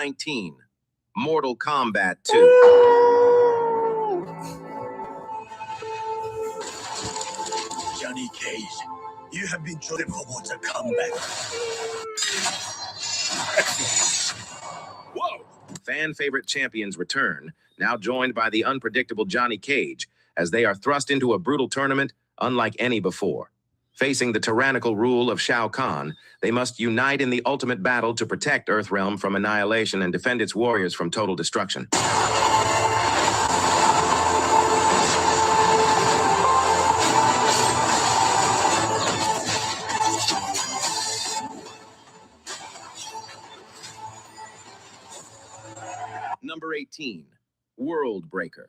19. Mortal Kombat 2. Johnny Cage, you have been chosen for Mortal Kombat. Whoa! Fan favorite champions return, now joined by the unpredictable Johnny Cage, as they are thrust into a brutal tournament unlike any before. Facing the tyrannical rule of Shao Kahn, they must unite in the ultimate battle to protect Earthrealm from annihilation and defend its warriors from total destruction. Number 18, World Breaker.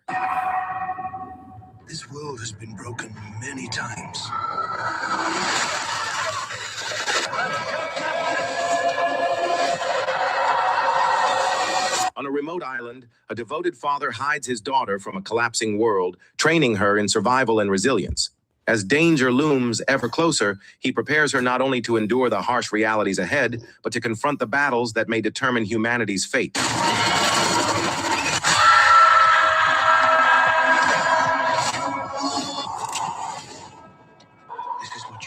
This world has been broken many times. On a remote island, a devoted father hides his daughter from a collapsing world, training her in survival and resilience. As danger looms ever closer, he prepares her not only to endure the harsh realities ahead, but to confront the battles that may determine humanity's fate.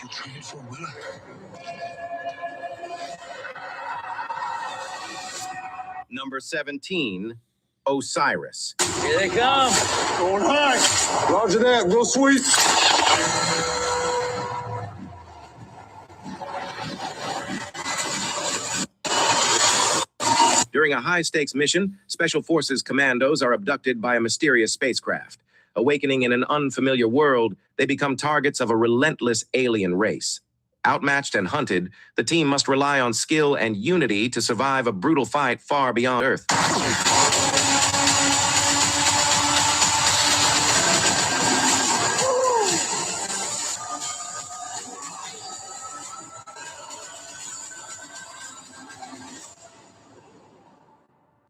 You trained for Willa? Number 17, Osiris. Here they come. Going high. Roger that, real sweet. During a high-stakes mission, Special Forces commandos are abducted by a mysterious spacecraft. Awakening in an unfamiliar world, they become targets of a relentless alien race. Outmatched and hunted, the team must rely on skill and unity to survive a brutal fight far beyond Earth.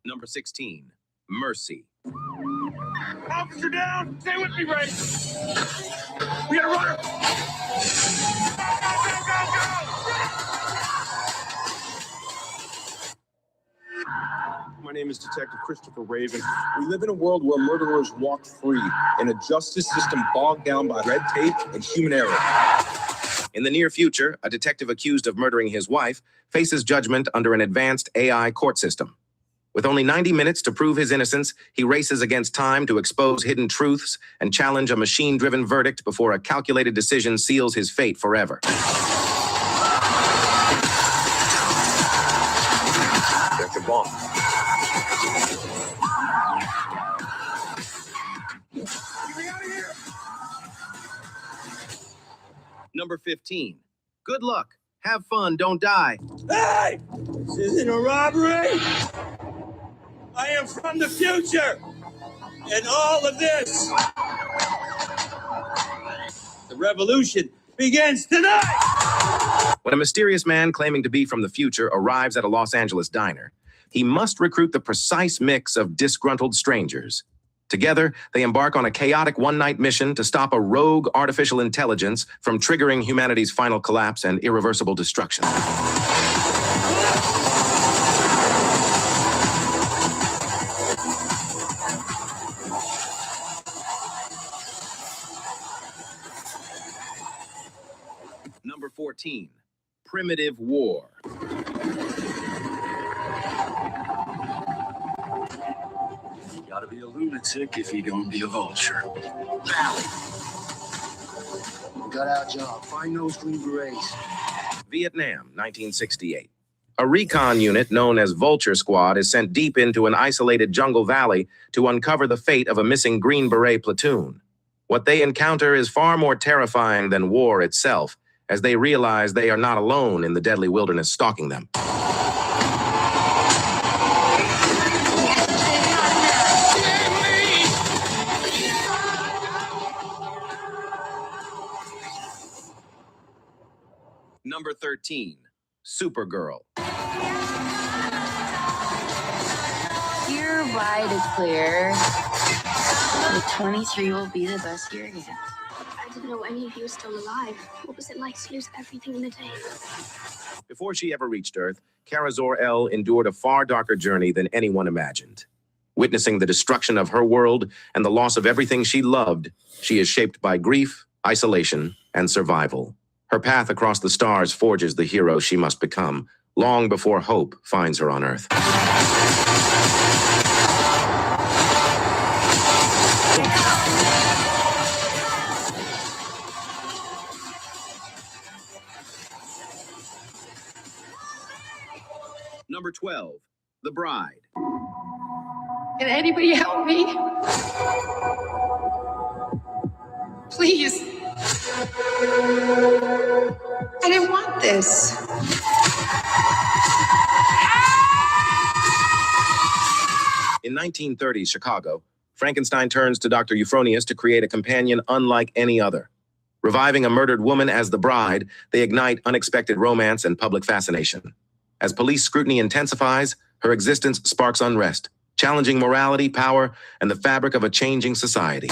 Number 16, Mercy. Officer down! Stay with me, Ray! We gotta run her! Go! My name is Detective Christopher Raven. We live in a world where murderers walk free, in a justice system bogged down by red tape and human error. In the near future, a detective accused of murdering his wife faces judgment under an advanced AI court system. With only 90 minutes to prove his innocence, he races against time to expose hidden truths and challenge a machine-driven verdict before a calculated decision seals his fate forever. Dr. Bond. Get me out of here! Number 15, good luck. Have fun, don't die. Hey! This isn't a robbery! I am from the future! And all of this! The revolution begins tonight! When a mysterious man claiming to be from the future arrives at a Los Angeles diner, he must recruit the precise mix of disgruntled strangers. Together, they embark on a chaotic one-night mission to stop a rogue artificial intelligence from triggering humanity's final collapse and irreversible destruction. Number 14, Primitive War. You gotta be a lunatic if you're gonna be a vulture. Valley. We got our job. Find those Green Berets. Vietnam, 1968. A recon unit known as Vulture Squad is sent deep into an isolated jungle valley to uncover the fate of a missing Green Beret platoon. What they encounter is far more terrifying than war itself, as they realize they are not alone in the deadly wilderness stalking them. Number 13, Supergirl. Your ride is clear. The 23 will be the best year yet. I didn't know any of you were still alive. What was it like to lose everything in a day? Before she ever reached Earth, Kara Zor-El endured a far darker journey than anyone imagined. Witnessing the destruction of her world and the loss of everything she loved, she is shaped by grief, isolation, and survival. Her path across the stars forges the hero she must become, long before hope finds her on Earth. Number 12, The Bride. Can anybody help me? Please. I didn't want this. In 1930s Chicago, Frankenstein turns to Dr. Euphronius to create a companion unlike any other. Reviving a murdered woman as the bride, they ignite unexpected romance and public fascination. As police scrutiny intensifies, her existence sparks unrest, challenging morality, power, and the fabric of a changing society.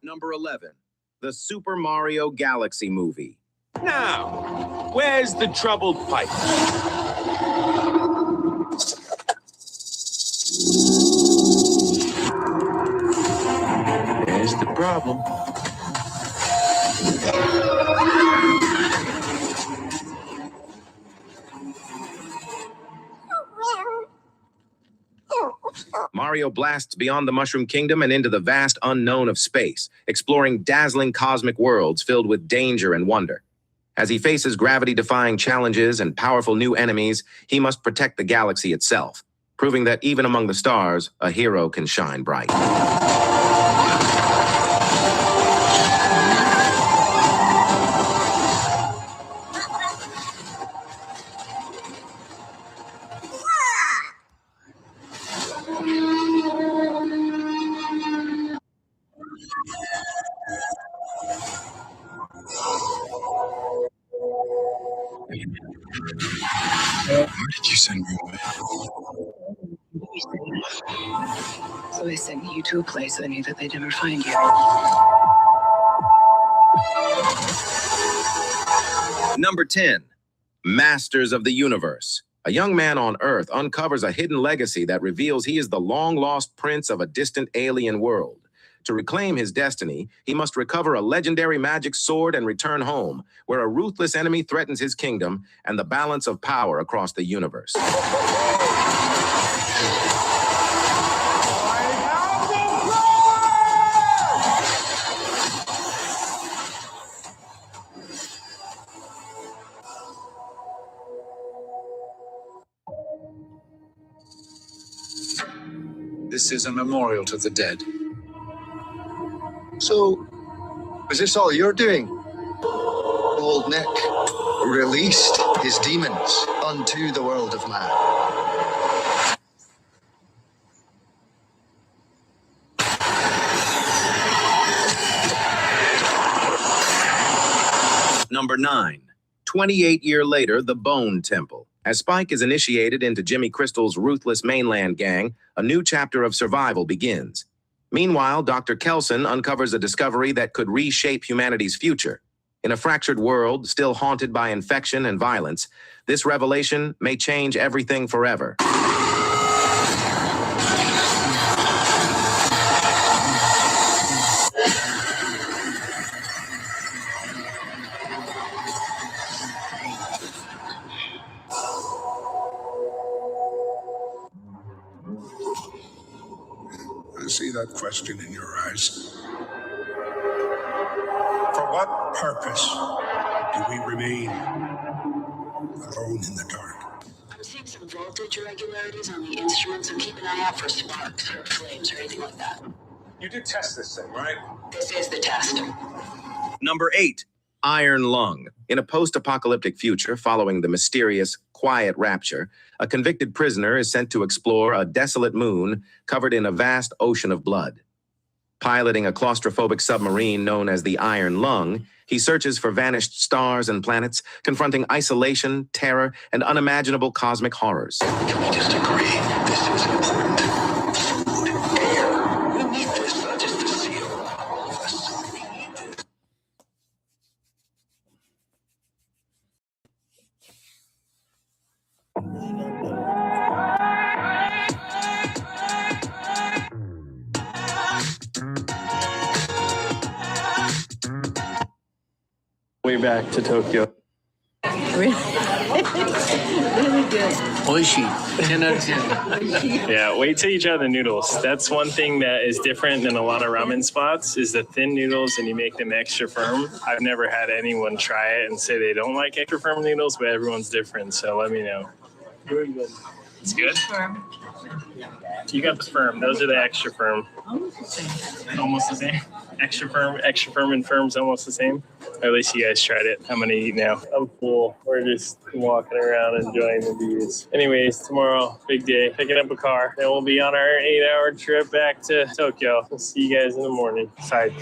Number 11, the Super Mario Galaxy movie. Now, where's the troubled pipe? There's the problem. Mario blasts beyond the Mushroom Kingdom and into the vast unknown of space, exploring dazzling cosmic worlds filled with danger and wonder. As he faces gravity-defying challenges and powerful new enemies, he must protect the galaxy itself, proving that even among the stars, a hero can shine bright. Why did you send me away? So they sent you to a place so they knew that they'd never find you. Number 10, Masters of the Universe. A young man on Earth uncovers a hidden legacy that reveals he is the long-lost prince of a distant alien world. To reclaim his destiny, he must recover a legendary magic sword and return home, where a ruthless enemy threatens his kingdom and the balance of power across the universe. This is a memorial to the dead. So, is this all you're doing? Old Nick released his demons unto the world of man. Number 9, 28 years later, the Bone Temple. As Spike is initiated into Jimmy Crystal's ruthless mainland gang, a new chapter of survival begins. Meanwhile, Dr. Kelson uncovers a discovery that could reshape humanity's future. In a fractured world, still haunted by infection and violence, this revelation may change everything forever. I see that question in your eyes. For what purpose do we remain alone in the dark? I'm seeing some voltage irregularities on the instrument, so keep an eye out for sparks or flames or anything like that. You did test this thing, right? This is the test. Number 8, Iron Lung. In a post-apocalyptic future following the mysterious Quiet Rapture, a convicted prisoner is sent to explore a desolate moon covered in a vast ocean of blood. Piloting a claustrophobic submarine known as the Iron Lung, he searches for vanished stars and planets, confronting isolation, terror, and unimaginable cosmic horrors. Can we just agree this is important? Food, air. We need this, not just to seal all of us. We need this. Way back to Tokyo. Really? Really good. Oishi. 10 out of 10. Yeah, wait till you try the noodles. That's one thing that is different than a lot of ramen spots is the thin noodles and you make them extra firm. I've never had anyone try it and say they don't like extra firm noodles, but everyone's different, so let me know. Very good. It's good? Firm. You got the firm. Those are the extra firm. Almost the same. Almost the same. Extra firm and firm's almost the same. Or at least you guys tried it. I'm gonna eat now. I'm full. We're just walking around enjoying the views. Anyways, tomorrow, big day. Picking up a car. Then we'll be on our 8-hour trip back to Tokyo. We'll see you guys in the morning. Sorry.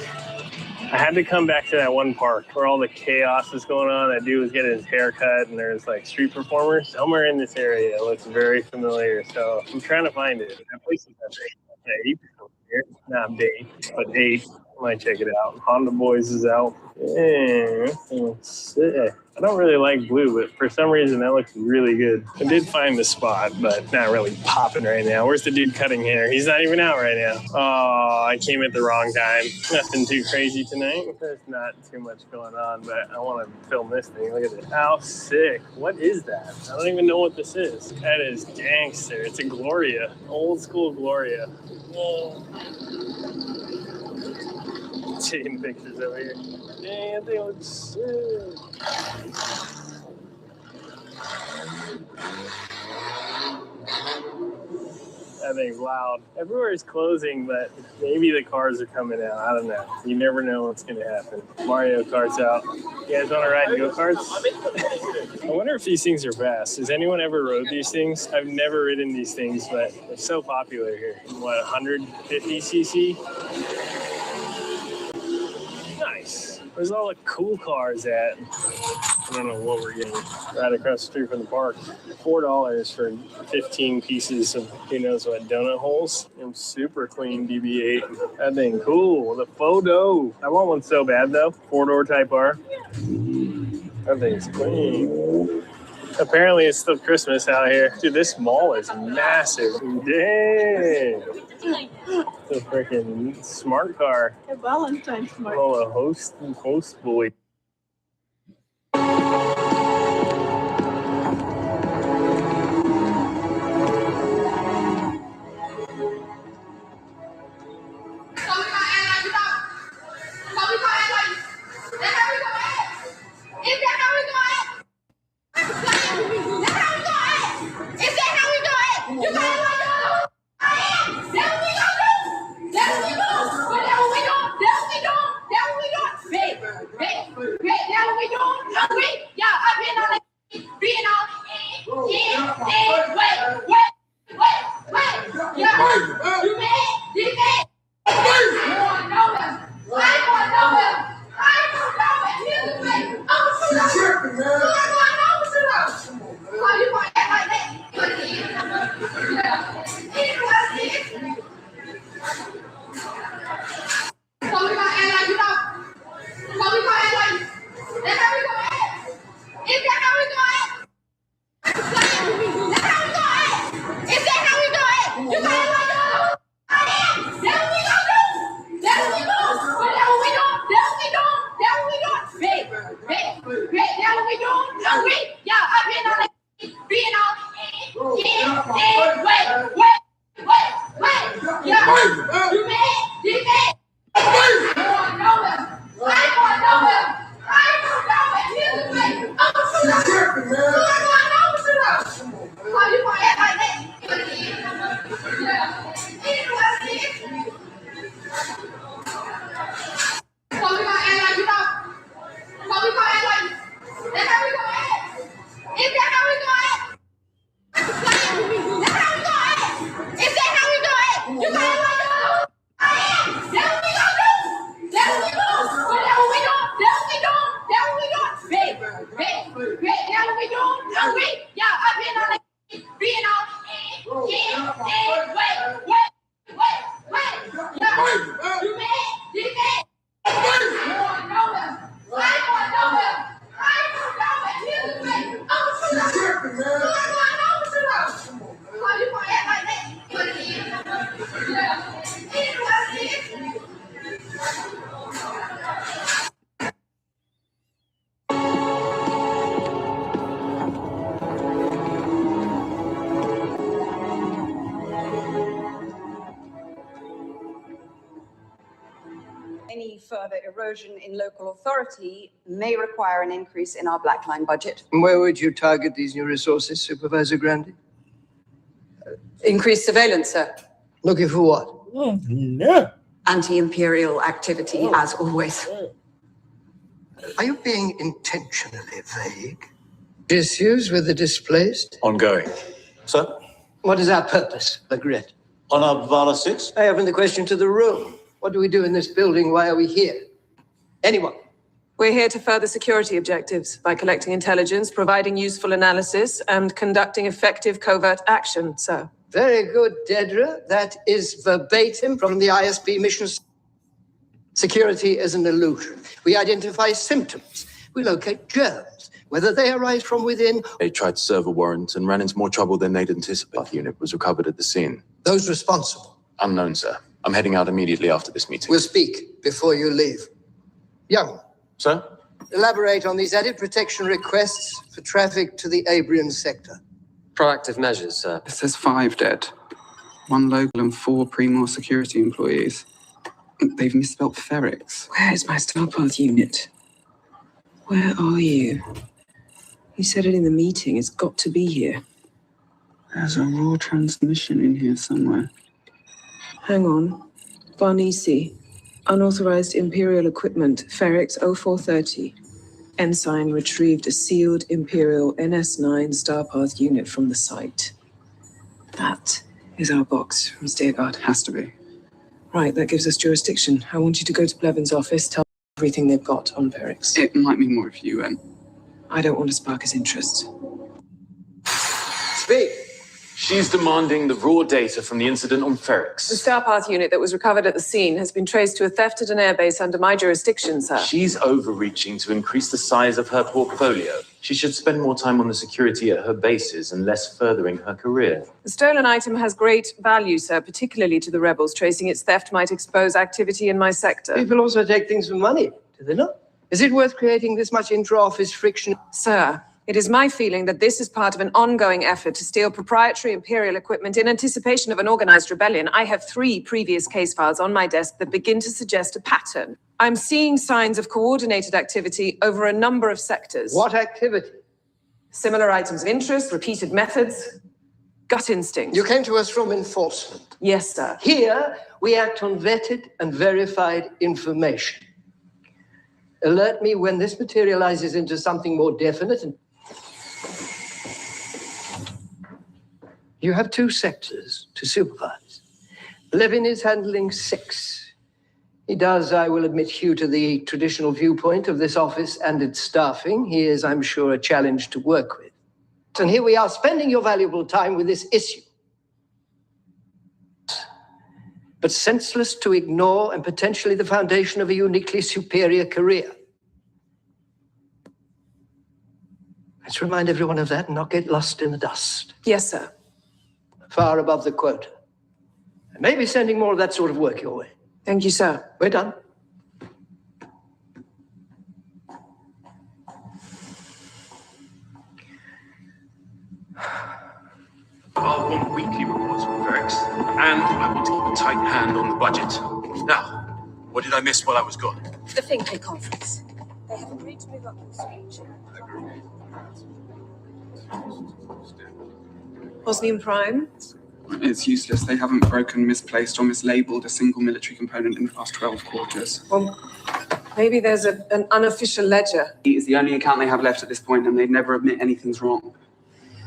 I had to come back to that one park where all the chaos is going on. That dude was getting his hair cut and there's like street performers. Somewhere in this area. It looks very familiar. So I'm trying to find it. That place is at 8. Not big, but 8. I might check it out. Honda Boys is out. Yeah, I don't really like blue, but for some reason that looks really good. I did find the spot, but not really popping right now. Where's the dude cutting hair? He's not even out right now. Oh, I came at the wrong time. Nothing too crazy tonight. There's not too much going on, but I want to film this thing. Look at this. How sick. What is that? I don't even know what this is. That is gangster. It's a Gloria. Old school Gloria. Whoa. Taking pictures over here. Dang, they look sick. That thing's loud. Everywhere is closing, but maybe the cars are coming out. I don't know. You never know what's going to happen. Mario Kart's out. You guys want to ride go-karts? I wonder if these things are fast. Has anyone ever rode these things? I've never ridden these things, but they're so popular here. What, 150 cc? Nice. Where's all the cool cars at? I don't know what we're getting. Right across the street from the park. $4 for 15 pieces of who knows what donut holes. And super clean DB8. That thing cool. The photo. I want one so bad though. 4-door Type R. That thing's clean. Apparently it's still Christmas out here. Dude, this mall is massive. Dang. The freaking smart car. A Valentine smart. Oh, a host boy. Yeah. further erosion in local authority may require an increase in our black line budget. Where would you target these new resources, Supervisor Grandi? Increased surveillance, sir. Looking for what? No. Anti-imperial activity, as always. Are you being intentionally vague? Issues with the displaced? Ongoing. Sir? What is our purpose, Legret? On our Vala 6? I open the question to the room. What do we do in this building? Why are we here? Anyone? We're here to further security objectives by collecting intelligence, providing useful analysis, and conducting effective covert action, sir. Very good, Dedra. That is verbatim from the ISP mission. Security is an illusion. We identify symptoms. We locate germs, whether they arise from within. They tried to serve a warrant and ran into more trouble than they'd anticipated. The unit was recovered at the scene. Those responsible. Unknown, sir. I'm heading out immediately after this meeting. We'll speak before you leave. Young. Sir? Elaborate on these added protection requests for traffic to the Abrian sector. Proactive measures, sir. It says 5 dead. 1 local and 4 Primor security employees. They've misspelled Ferrix. Where's my Starpath unit? Where are you? You said it in the meeting. It's got to be here. There's a raw transmission in here somewhere. Hang on. Varnisi. Unauthorized Imperial equipment. Ferrix 0430. Ensign retrieved a sealed Imperial NS9 Starpath unit from the site. That is our box from Steergard. Has to be. Right, that gives us jurisdiction. I want you to go to Blevins' office, tell everything they've got on Ferrix. It might mean more if you went. I don't want to spark his interest. Speak. She's demanding the raw data from the incident on Ferrix. The Starpath unit that was recovered at the scene has been traced to a theft at an airbase under my jurisdiction, sir. She's overreaching to increase the size of her portfolio. She should spend more time on the security at her bases and less furthering her career. The stolen item has great value, sir, particularly to the rebels. Tracing its theft might expose activity in my sector. People also take things for money, do they not? Is it worth creating this much intra-office friction? Sir, it is my feeling that this is part of an ongoing effort to steal proprietary Imperial equipment in anticipation of an organized rebellion. I have 3 previous case files on my desk that begin to suggest a pattern. I'm seeing signs of coordinated activity over a number of sectors. What activity? Similar items of interest, repeated methods, gut instinct. You came to us from enforcement. Yes, sir. Here, we act on vetted and verified information. Alert me when this materializes into something more definite and... You have 2 sectors to supervise. Levin is handling 6. He does, I will admit, hew to the traditional viewpoint of this office and its staffing. He is, I'm sure, a challenge to work with. And here we are spending your valuable time with this issue. But senseless to ignore and potentially the foundation of a uniquely superior career. Let's remind everyone of that and not get lost in the dust. Yes, sir. Far above the quota. And maybe sending more of that sort of work your way. Thank you, sir. We're done. I want weekly reports from Ferrix, and I want to keep a tight hand on the budget. Now, what did I miss while I was gone? The Finke conference. They have agreed to move up to the speech. Bosnian Prime? It's useless. They haven't broken, misplaced, or mislabeled a single military component in the past 12 quarters. Well, maybe there's an unofficial ledger. It's the only account they have left at this point, and they never admit anything's wrong.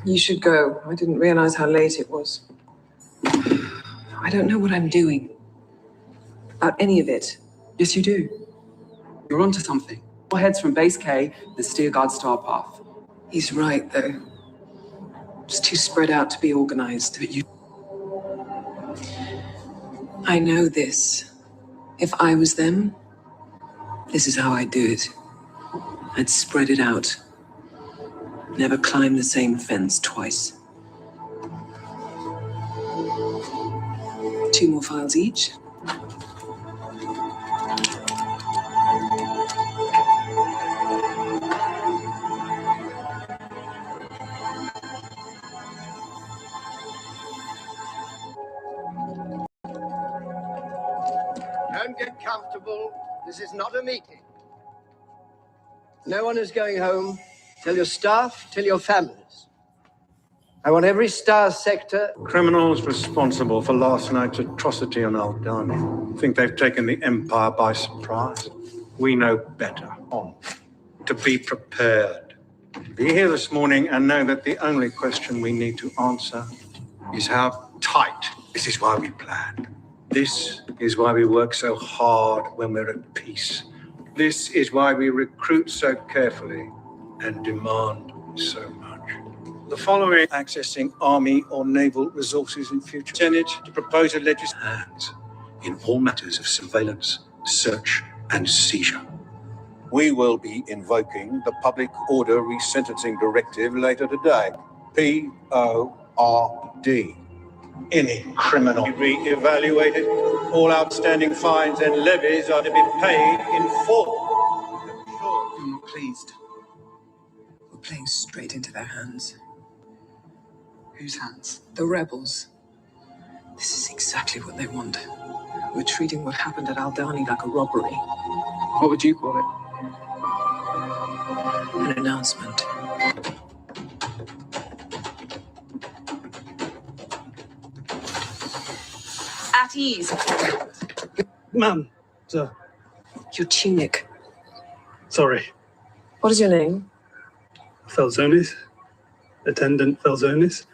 You should go. I didn't realize how late it was. I don't know what I'm doing. About any of it. Yes, you do. You're onto something. Your head's from Base K, the Steergard Starpath. He's right, though. It's too spread out to be organized. But you... I know this. If I was them, this is how I'd do it. I'd spread it out. Never climb the same fence twice. 2 more files each. Don't get comfortable. This is not a meeting. No one is going home. Tell your staff, tell your families. I want every star sector. Criminals responsible for last night's atrocity on Aldani think they've taken the Empire by surprise. We know better. To be prepared. Be here this morning and know that the only question we need to answer is how tight. This is why we planned. This is why we work so hard when we're at peace. This is why we recruit so carefully and demand so much. The following: accessing army or naval resources in future. Senate to propose a legislation in all matters of surveillance, search, and seizure. We will be invoking the Public Order Resentencing Directive later today. PORD. Any criminal re-evaluated. All outstanding fines and levies are to be paid in full. I'm pleased. We're playing straight into their hands. Whose hands? The rebels. This is exactly what they want. We're treating what happened at Aldani like a robbery. What would you call it? An announcement. At ease. Ma'am, sir. Your tunic. Sorry. What is your name? Felzonis. Attendant Felzonis.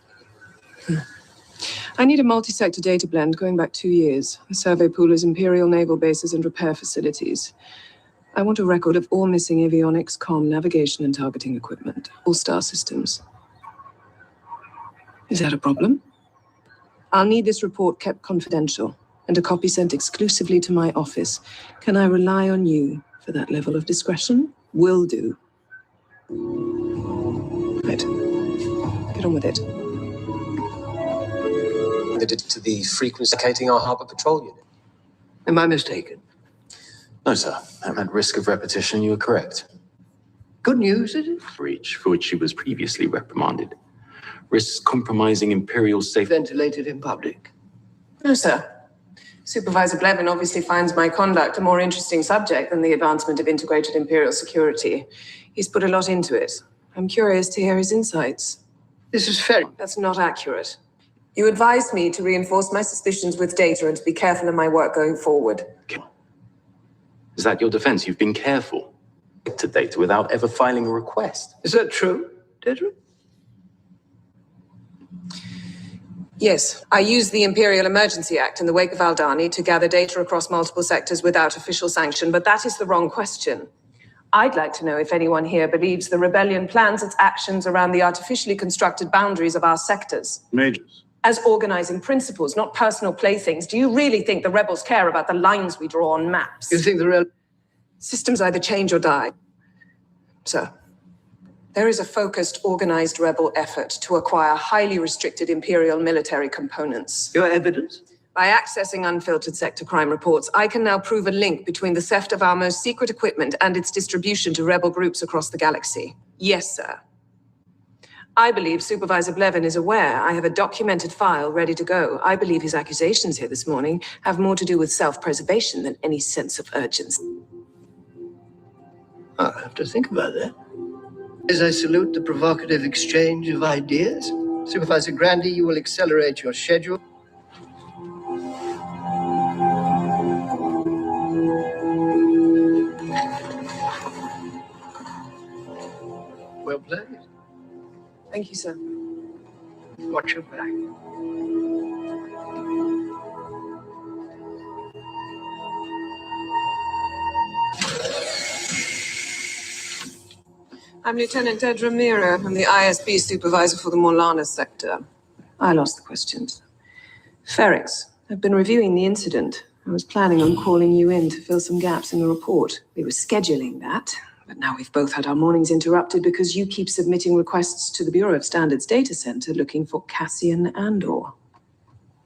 I need a multi-sector data blend going back 2 years. The survey pool is Imperial naval bases and repair facilities. I want a record of all missing avionics, comm, navigation, and targeting equipment. All star systems. Is that a problem? I'll need this report kept confidential and a copy sent exclusively to my office. Can I rely on you for that level of discretion? Will do. Right. Get on with it. To the frequency indicating our harbour patrol unit. Am I mistaken? No, sir. At risk of repetition, you are correct. Good news, is it? Breach for which she was previously reprimanded. Risks compromising Imperial safety. Ventilated in public. No, sir. Supervisor Blevin obviously finds my conduct a more interesting subject than the advancement of integrated Imperial security. He's put a lot into it. I'm curious to hear his insights. This is fair. That's not accurate. You advised me to reinforce my suspicions with data and to be careful in my work going forward. Is that your defense? You've been careful to data without ever filing a request. Is that true, Dedra? Yes, I used the Imperial Emergency Act in the wake of Aldani to gather data across multiple sectors without official sanction, but that is the wrong question. I'd like to know if anyone here believes the rebellion plans its actions around the artificially constructed boundaries of our sectors. Majors. As organizing principles, not personal playthings. Do you really think the rebels care about the lines we draw on maps? You think the systems either change or die? Sir, there is a focused, organized rebel effort to acquire highly restricted Imperial military components. Your evidence? By accessing unfiltered sector crime reports, I can now prove a link between the theft of our most secret equipment and its distribution to rebel groups across the galaxy. Yes, sir. I believe Supervisor Blevin is aware I have a documented file ready to go. I believe his accusations here this morning have more to do with self-preservation than any sense of urgency. I'll have to think about that. As I salute the provocative exchange of ideas, Supervisor Grandy, you will accelerate your schedule. Well played. Thank you, sir. Watch your back. I'm Lieutenant Dedra Mira. I'm the ISB supervisor for the Morlana sector. I lost the questions. Ferrix, I've been reviewing the incident. I was planning on calling you in to fill some gaps in the report. We were scheduling that, but now we've both had our mornings interrupted because you keep submitting requests to the Bureau of Standards Data Center looking for Cassian Andor.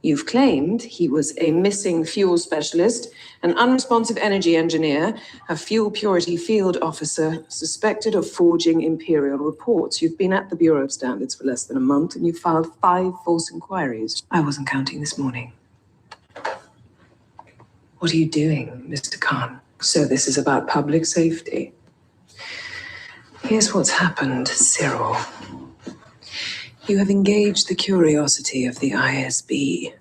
You've claimed he was a missing fuel specialist, an unresponsive energy engineer, a fuel purity field officer, suspected of forging Imperial reports. You've been at the Bureau of Standards for less than a month, and you've filed 5 false inquiries. I wasn't counting this morning. What are you doing, Mr. Khan? So this is about public safety. Here's what's happened, Cyril. You have engaged the curiosity of the ISB.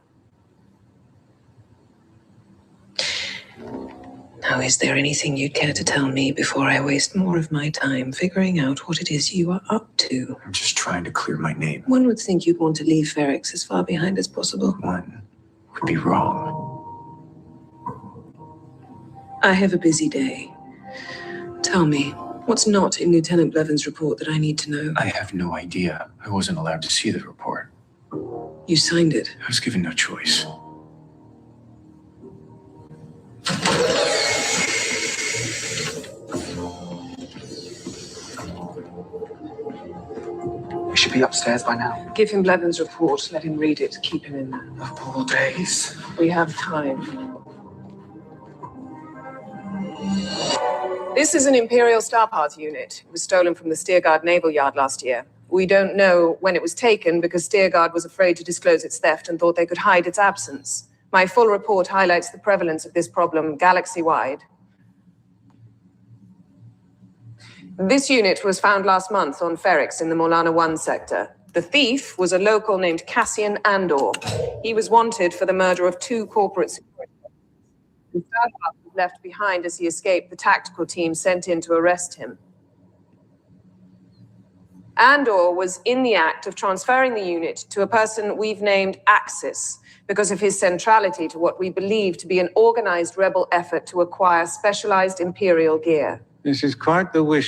Now, is there anything you'd care to tell me before I waste more of my time figuring out what it is you are up to? I'm just trying to clear my name. One would think you'd want to leave Ferrex as far behind as possible. One would be wrong. I have a busy day. Tell me, what's not in Lieutenant Blevins' report that I need to know? I have no idea. I wasn't allowed to see the report. You signed it. I was given no choice. We should be upstairs by now. Give him Blevins' report, let him read it, keep him in there. Of all days. We have time. This is an Imperial Star Parts unit. It was stolen from the Steergard Naval Yard last year. We don't know when it was taken because Steergard was afraid to disclose its theft and thought they could hide its absence. My full report highlights the prevalence of this problem galaxy-wide. This unit was found last month on Ferrex in the Morlana 1 sector. The thief was a local named Cassian Andor. He was wanted for the murder of 2 corporate security officers. The Starbuck was left behind as he escaped the tactical team sent in to arrest him. Andor was in the act of transferring the unit to a person we've named Axis because of his centrality to what we believe to be an organized rebel effort to acquire specialized Imperial gear. This is quite the wish